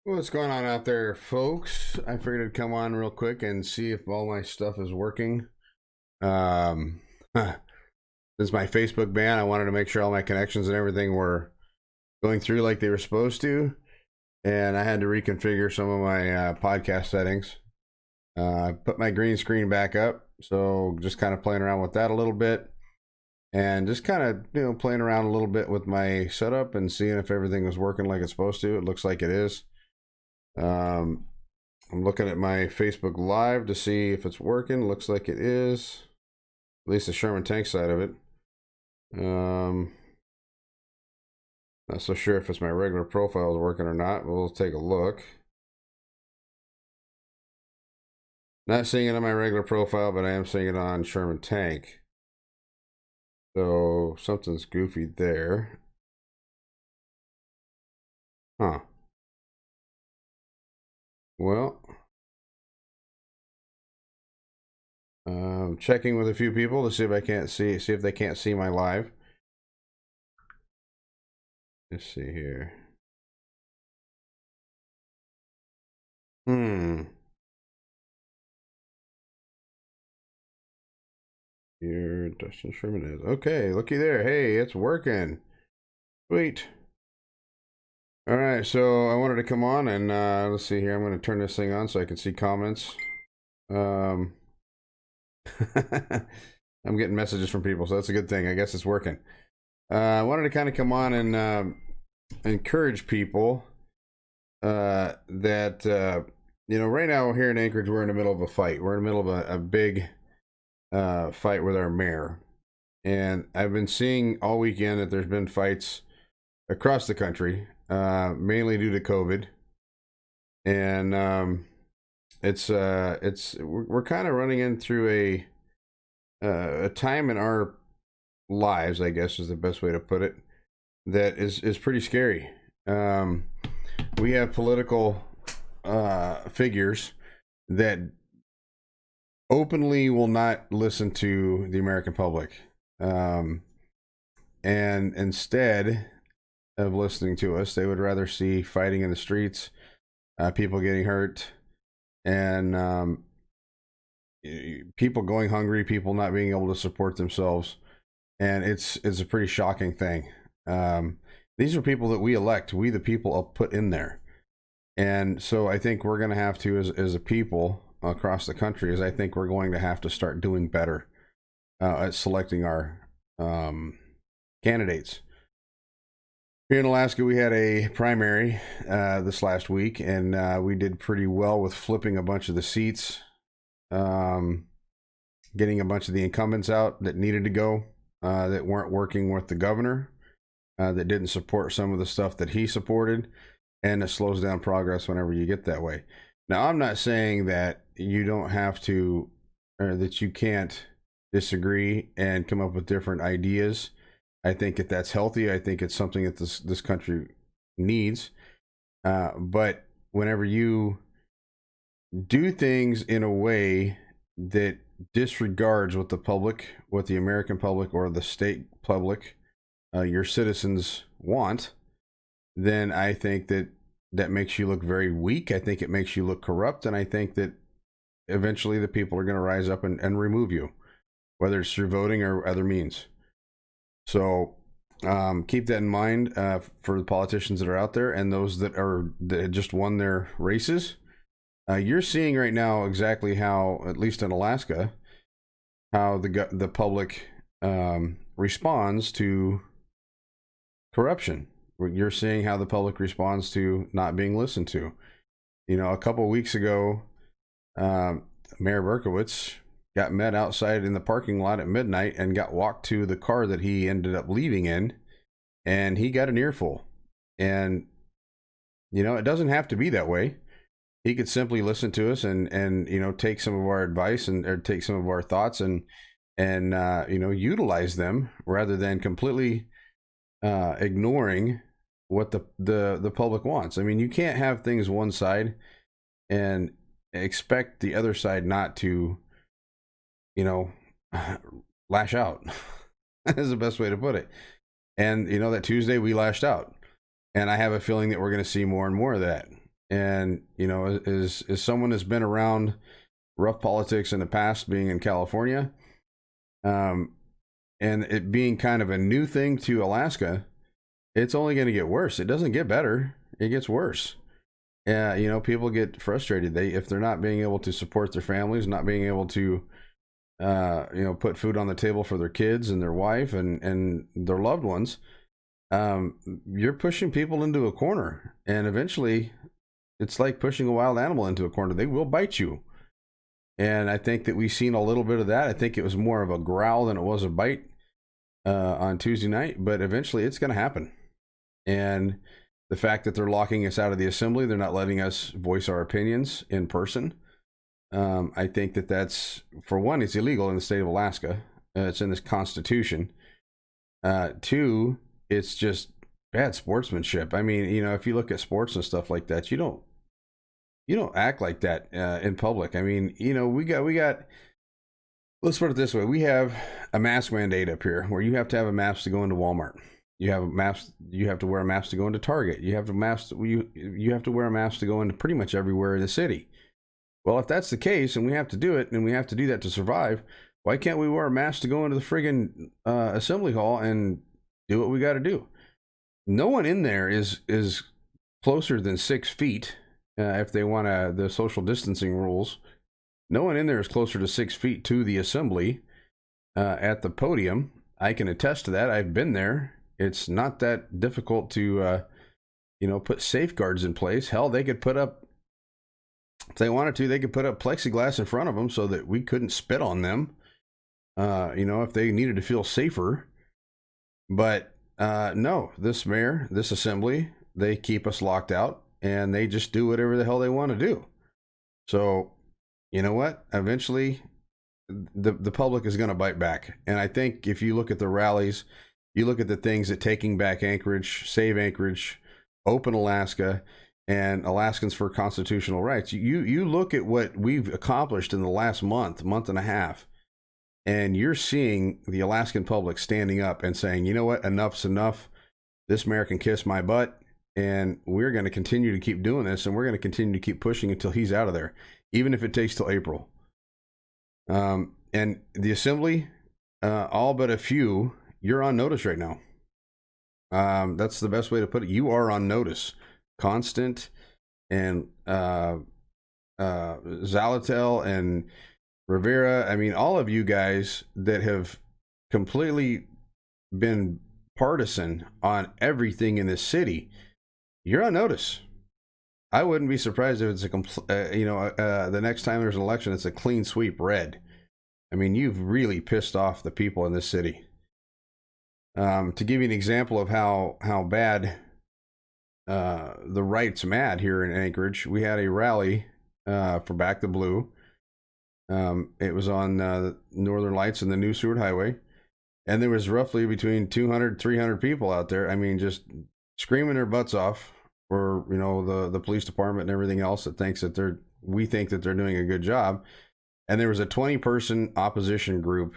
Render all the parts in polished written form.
What's going on out there, folks? I figured I'd come on real quick and see if all my stuff is working. Um, Since my Facebook ban, I wanted to make sure all my connections and everything were going through like they were supposed to, and I had to reconfigure some of my podcast settings. Put my green screen back up, so just kind of playing around with that a little bit, and just kind of playing around a little bit with my setup and seeing if everything was working like it's supposed to. It looks like it is. Um, I'm looking at my Facebook Live to see if it's working. Looks like it is. At least the Sherman Tank side of it. Not so sure if it's my regular profile is working or not, but we'll take a look. Not seeing it on my regular profile, but I am seeing it on Sherman Tank. So something's goofy there. Huh. Well, checking with a few people to see if I can't see if they can't see my live. Let's see here. Here, Dustin Sherman is. Okay, looky there. Hey, it's working. Sweet. All right, so I wanted to come on and let's see here. I'm going to turn this thing on so I can see comments. I'm getting messages from people, so that's a good thing. I guess it's working. I wanted to kind of come on and encourage people that right now here in Anchorage, we're in the middle of a fight. We're in the middle of a big fight with our mayor, and I've been seeing all weekend that there's been fights across the country, mainly due to COVID, and we're kind of running in through a time in our lives, I guess is the best way to put it, that is pretty scary. We have political figures that openly will not listen to the American public, and instead of listening to us, they would rather see fighting in the streets, people getting hurt, and people going hungry, people not being able to support themselves, and it's a pretty shocking thing. These are people that we elect, we the people put in there, and so I think we're going to have to, as a people across the country, I think we're going to have to start doing better at selecting our candidates. Here in Alaska, we had a primary this last week, and we did pretty well with flipping a bunch of the seats, getting a bunch of the incumbents out that needed to go, that weren't working with the governor, that didn't support some of the stuff that he supported, and it slows down progress whenever you get that way. Now, I'm not saying that you don't have to, or that you can't disagree and come up with different ideas. I think that that's healthy. I think it's something that this country needs. But whenever you do things in a way that disregards what the American public or the state public, your citizens want, then I think that makes you look very weak. I think it makes you look corrupt, and I think that eventually the people are going to rise up and remove you, whether it's through voting or other means. So keep that in mind for the politicians that are out there and those that just won their races. You're seeing right now exactly how, at least in Alaska, how the public responds to corruption. You're seeing how the public responds to not being listened to. A couple of weeks ago, Mayor Berkowitz got met outside in the parking lot at midnight and got walked to the car that he ended up leaving in, and he got an earful. And it doesn't have to be that way. He could simply listen to us and take some of our advice or take some of our thoughts and utilize them rather than completely ignoring what the public wants. I mean, you can't have things one side and expect the other side not to lash out. Is the best way to put it. And that Tuesday we lashed out, and I have a feeling that we're going to see more and more of that. And, you know, as someone that's been around rough politics in the past, being in California, and it being kind of a new thing to Alaska, it's only going to get worse. It doesn't get better. It gets worse. Yeah, you know, people get frustrated. If they're not being able to support their families, not being able to, you know, put food on the table for their kids and their wife and their loved ones, you're pushing people into a corner, and eventually, it's like pushing a wild animal into a corner. They will bite you. And I think that we've seen a little bit of that. I think it was more of a growl than it was a bite on Tuesday night, but eventually it's going to happen. And the fact that they're locking us out of the assembly, they're not letting us voice our opinions in person. I think that that's, for one, it's illegal in the state of Alaska. It's in this Constitution. Two, it's just bad sportsmanship. I mean, you know, if you look at sports and stuff like that, you don't act like that in public. I mean, you know, we got. Let's put it this way: we have a mask mandate up here, where you have to have a mask to go into Walmart. You have a mask. You have to wear a mask to go into Target. You have a mask. You have to wear a mask to go into pretty much everywhere in the city. Well, if that's the case, and we have to do it, and we have to do that to survive, why can't we wear a mask to go into the friggin' assembly hall and do what we got to do? No one in there is closer than 6 feet. If they want the social distancing rules, no one in there is closer to 6 feet to the assembly at the podium. I can attest to that. I've been there. It's not that difficult to, you know, put safeguards in place. Hell, they could put up, if they wanted to, they could put up plexiglass in front of them so that we couldn't spit on them, you know, if they needed to feel safer. But no, this mayor, this assembly, they keep us locked out. And they just do whatever the hell they want to do. So, you know what? Eventually, the public is going to bite back. And I think if you look at the rallies, you look at the things that Taking Back Anchorage, Save Anchorage, Open Alaska, and Alaskans for Constitutional Rights, you look at what we've accomplished in the last month and a half, and you're seeing the Alaskan public standing up and saying, you know what? Enough's enough. This mayor can kiss my butt. And we're going to continue to keep doing this, and we're going to continue to keep pushing until he's out of there, even if it takes till April. And the assembly, all but a few, you're on notice right now. That's the best way to put it. You are on notice. Constant and Zalatel and Rivera. I mean, all of you guys that have completely been partisan on everything in this city, you're on notice. I wouldn't be surprised if it's the next time there's an election, it's a clean sweep red. I mean, you've really pissed off the people in this city. To give you an example of how bad the right's mad here in Anchorage, we had a rally for Back the Blue. It was on the Northern Lights and the New Seward Highway. And there was roughly between 200, 300 people out there. I mean, just screaming their butts off for, you know, the police department and everything else that thinks that we think that they're doing a good job. And there was a 20-person opposition group,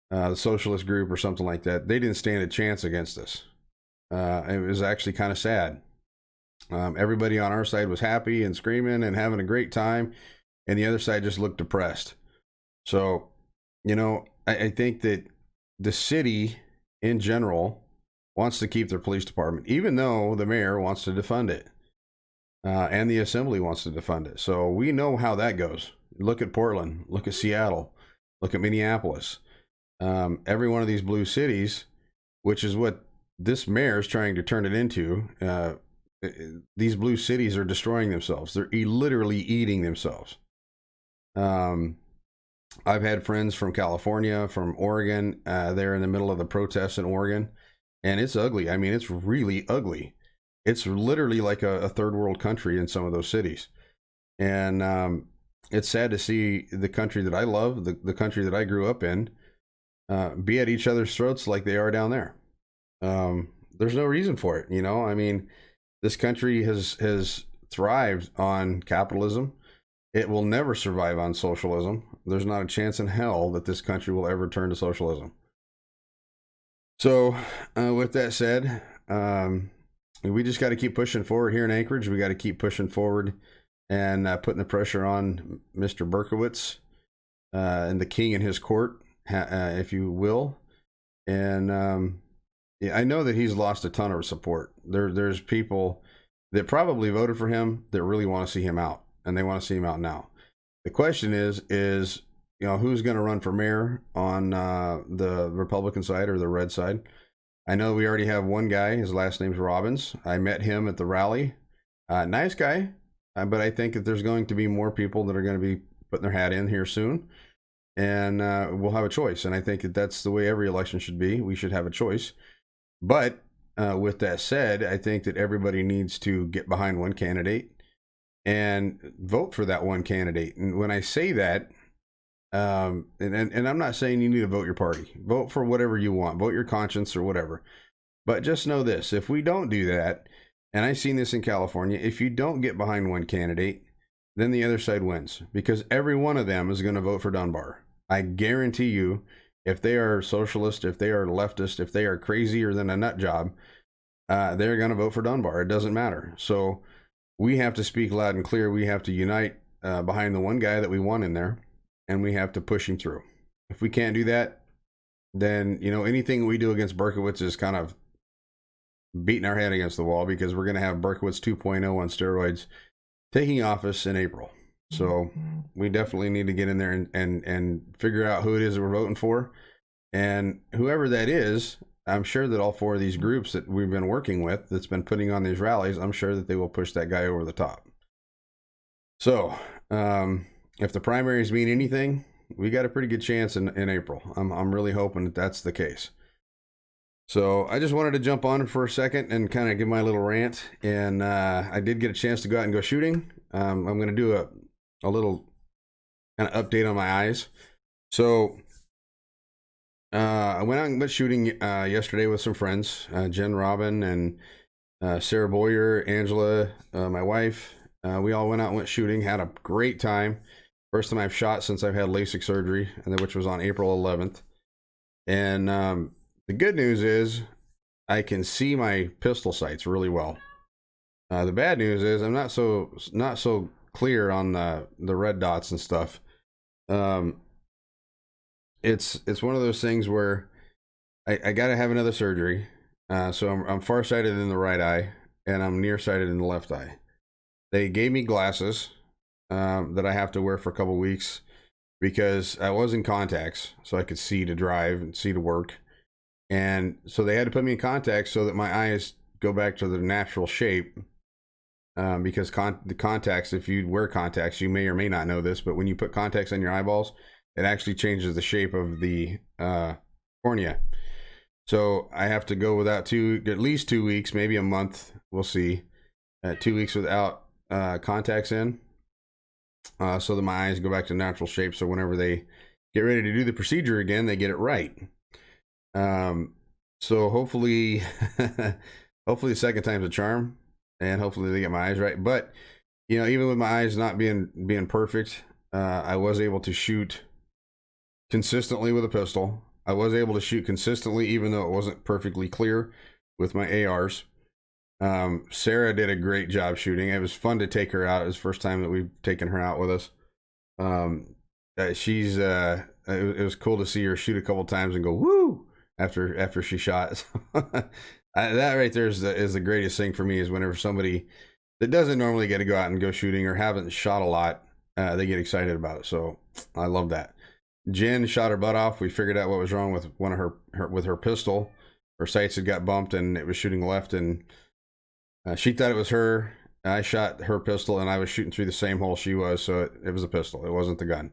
the socialist group or something like that. They didn't stand a chance against us. It was actually kind of sad. Everybody on our side was happy and screaming and having a great time, and the other side just looked depressed. So, you know, I think that the city in general wants to keep their police department, even though the mayor wants to defund it, and the assembly wants to defund it. So we know how that goes. Look at Portland, look at Seattle, look at Minneapolis. Every one of these blue cities, which is what this mayor is trying to turn it into, these blue cities are destroying themselves. They're literally eating themselves. I've had friends from California, from Oregon. They're in the middle of the protests in Oregon, and it's ugly. I mean, it's really ugly. It's literally like a third world country in some of those cities. And it's sad to see the country that I love, the country that I grew up in, be at each other's throats like they are down there. There's no reason for it, you know? I mean, this country has thrived on capitalism. It will never survive on socialism. There's not a chance in hell that this country will ever turn to socialism. So, with that said, we just got to keep pushing forward here in Anchorage. We got to keep pushing forward and putting the pressure on Mr. Berkowitz and the king in his court, if you will. And yeah, I know that he's lost a ton of support. There's people that probably voted for him that really want to see him out, and they want to see him out now. The question is who's going to run for mayor on the Republican side or the red side? I know we already have one guy. His last name's Robbins. I met him at the rally. Nice guy, but I think that there's going to be more people that are going to be putting their hat in here soon, and we'll have a choice. And I think that that's the way every election should be. We should have a choice. But with that said, I think that everybody needs to get behind one candidate and vote for that one candidate. And when I say that, and I'm not saying you need to vote your party. Vote for whatever you want. Vote your conscience or whatever. But just know this: if we don't do that, and I've seen this in California, if you don't get behind one candidate, then the other side wins, because every one of them is going to vote for Dunbar. I guarantee you, if they are socialist, if they are leftist, if they are crazier than a nut job, they're going to vote for Dunbar. It doesn't matter. So we have to speak loud and clear. We have to unite behind the one guy that we want in there, and we have to push him through. If we can't do that, then anything we do against Berkowitz is kind of beating our head against the wall, because we're going to have Berkowitz 2.0 on steroids taking office in April. So we definitely need to get in there and figure out who it is that we're voting for. And whoever that is, I'm sure that all four of these groups that we've been working with, that's been putting on these rallies, I'm sure that they will push that guy over the top. So if the primaries mean anything, we got a pretty good chance in April. I'm really hoping that that's the case. So I just wanted to jump on for a second and kind of give my little rant. And I did get a chance to go out and go shooting. I'm going to do a little kind of update on my eyes. So I went out and went shooting yesterday with some friends, Jen Robin and Sarah Boyer, Angela, my wife. We all went out and went shooting, had a great time. First time I've shot since I've had LASIK surgery, which was on April 11th. And the good news is I can see my pistol sights really well. The bad news is I'm not so clear on the red dots and stuff. It's one of those things where I got to have another surgery. So I'm farsighted in the right eye, and I'm nearsighted in the left eye. They gave me glasses that I have to wear for a couple weeks, because I was in contacts, so I could see to drive and see to work. And so they had to put me in contacts so that my eyes go back to their natural shape. Because the contacts, if you wear contacts, you may or may not know this, but when you put contacts on your eyeballs, it actually changes the shape of the cornea. So I have to go without at least 2 weeks, maybe a month. We'll see. 2 weeks without contacts in, so that my eyes go back to natural shape. So whenever they get ready to do the procedure again, they get it right. So hopefully, hopefully the second time's a charm, and hopefully they get my eyes right. But even with my eyes not being perfect, I was able to shoot consistently with a pistol. I was able to shoot consistently, even though it wasn't perfectly clear, with my ARs. Sarah did a great job shooting. It was fun to take her out. It was the first time that we've taken her out with us. It was cool to see her shoot a couple times and go woo after she shot. That right there is the greatest thing for me, is whenever somebody that doesn't normally get to go out and go shooting or haven't shot a lot, they get excited about it. So I love that. Jen shot her butt off. We figured out what was wrong with with her pistol. Her sights had got bumped and it was shooting left, and she thought it was her. I shot her pistol and I was shooting through the same hole she was, so it was a pistol. It wasn't the gun.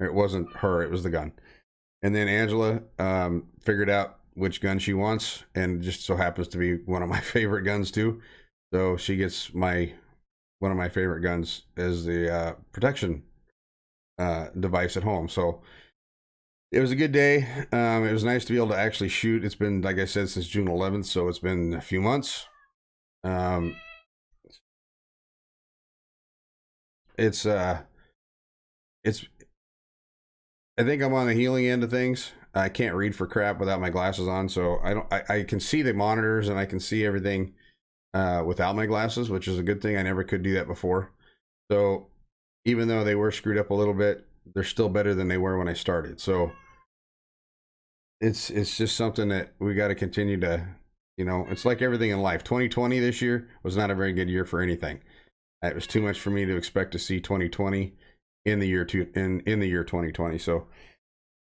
It wasn't her, it was the gun. And then Angela figured out which gun she wants, and just so happens to be one of my favorite guns too. So she gets one of my favorite guns as the protection device at home. So it was a good day. It was nice to be able to actually shoot. It's been, like I said, since June 11th, so it's been a few months. It's I think I'm on the healing end of things. I can't read for crap without my glasses on, so I can see the monitors and I can see everything without my glasses, which is a good thing. I never could do that before. So even though they were screwed up a little bit, they're still better than they were when I started. So it's just something that we got to continue to, you know, it's like everything in life. 2020 this year was not a very good year for anything. It was too much for me to expect to see 2020 in the year 2020. So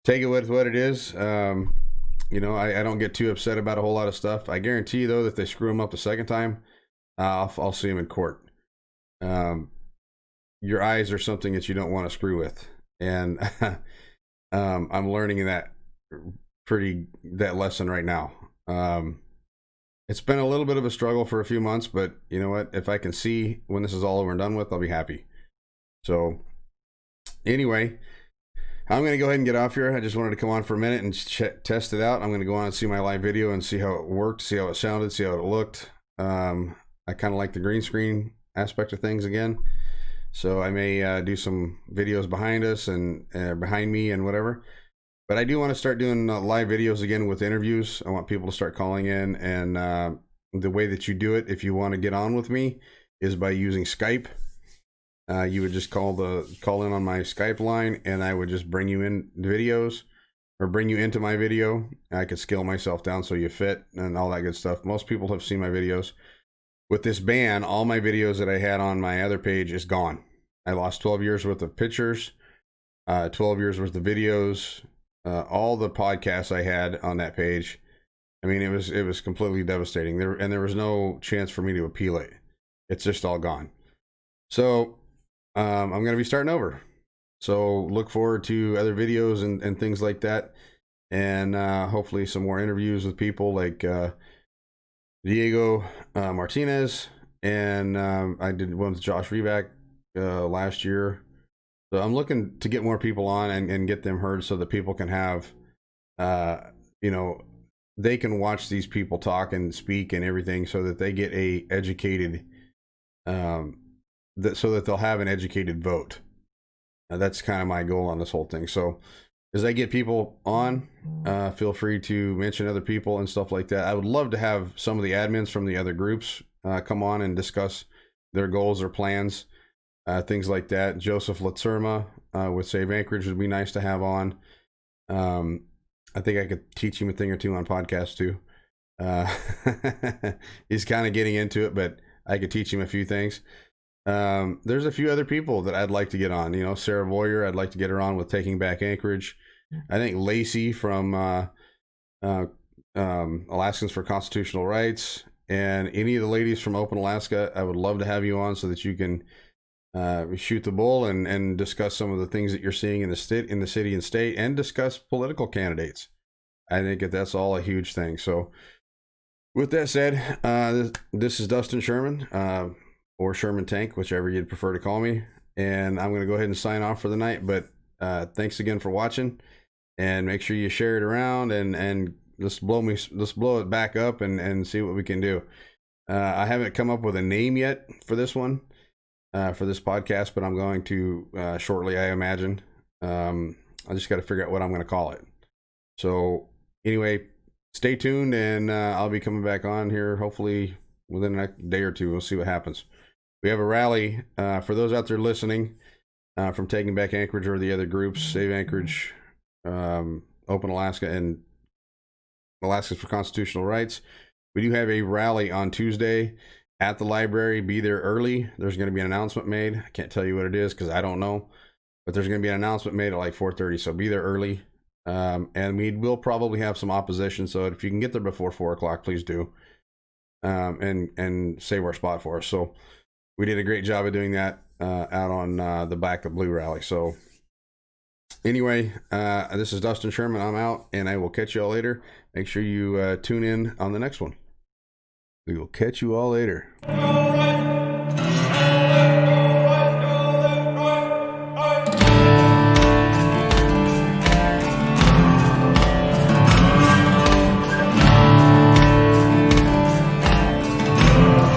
take it with what it is. You know, I don't get too upset about a whole lot of stuff. I guarantee you, though, that if they screw them up the second time, I'll see them in court. Your eyes are something that you don't want to screw with, and I'm learning that lesson right now. It's been a little bit of a struggle for a few months, but you know what? If I can see when this is all over and done with, I'll be happy. So anyway, I'm going to go ahead and get off here. I just wanted to come on for a minute and test it out. I'm going to go on and see my live video and see how it worked, see how it sounded, see how it looked. I kind of like the green screen aspect of things again. So I may do some videos behind us and behind me and whatever. But I do want to start doing live videos again with interviews. I want people to start calling in. And the way that you do it, if you want to get on with me, is by using Skype. You would just call in on my Skype line, and I would just bring you in videos, or bring you into my video. I could scale myself down so you fit and all that good stuff. Most people have seen my videos. With this ban, all my videos that I had on my other page is gone. I lost 12 years worth of pictures, 12 years worth of videos, all the podcasts I had on that page. I mean, it was completely devastating. There was no chance for me to appeal it. It's just all gone. So I'm going to be starting over. So look forward to other videos and things like that. And hopefully some more interviews with people like Diego Martinez. And I did one with Josh Reback last year. So I'm looking to get more people on and get them heard so that people can have, you know, they can watch these people talk and speak and everything so that they get a educated, so that they'll have an educated vote. That's kind of my goal on this whole thing. So as I get people on, feel free to mention other people and stuff like that. I would love to have some of the admins from the other groups come on and discuss their goals or plans, things like that. Joseph Latzerma with Save Anchorage would be nice to have on. I think I could teach him a thing or two on podcasts too. He's kind of getting into it, but I could teach him a few things. There's a few other people that I'd like to get on. You know, Sarah Boyer, I'd like to get her on with Taking Back Anchorage. I think Lacey from Alaskans for Constitutional Rights, and any of the ladies from Open Alaska, I would love to have you on so that you can shoot the bull and discuss some of the things that you're seeing in the city and state, and discuss political candidates. I think that's all a huge thing. So with that said, this is Dustin Sherman, or Sherman Tank, whichever you'd prefer to call me. And I'm going to go ahead and sign off for the night. But thanks again for watching, and make sure you share it around and let's blow it back up and see what we can do. I haven't come up with a name yet for this one, for this podcast, but I'm going to shortly, I imagine. I just got to figure out what I'm going to call it. So anyway, stay tuned, and I'll be coming back on here hopefully within the next day or two. We'll see what happens. We have a rally for those out there listening from Taking Back Anchorage or the other groups, Save Anchorage, Open Alaska, and Alaskans for Constitutional Rights. We do have a rally on Tuesday at the library. Be there early. There's going to be an announcement made. I can't tell you what it is because I don't know, but there's going to be an announcement made at like 4:30. So be there early, and we will probably have some opposition. So if you can get there before 4 o'clock, please do, and save our spot for us. So we did a great job of doing that out on the Black to Blue rally. So anyway, this is Dustin Sherman. I'm out, and I will catch you all later. Make sure you tune in on the next one. We will catch you all later.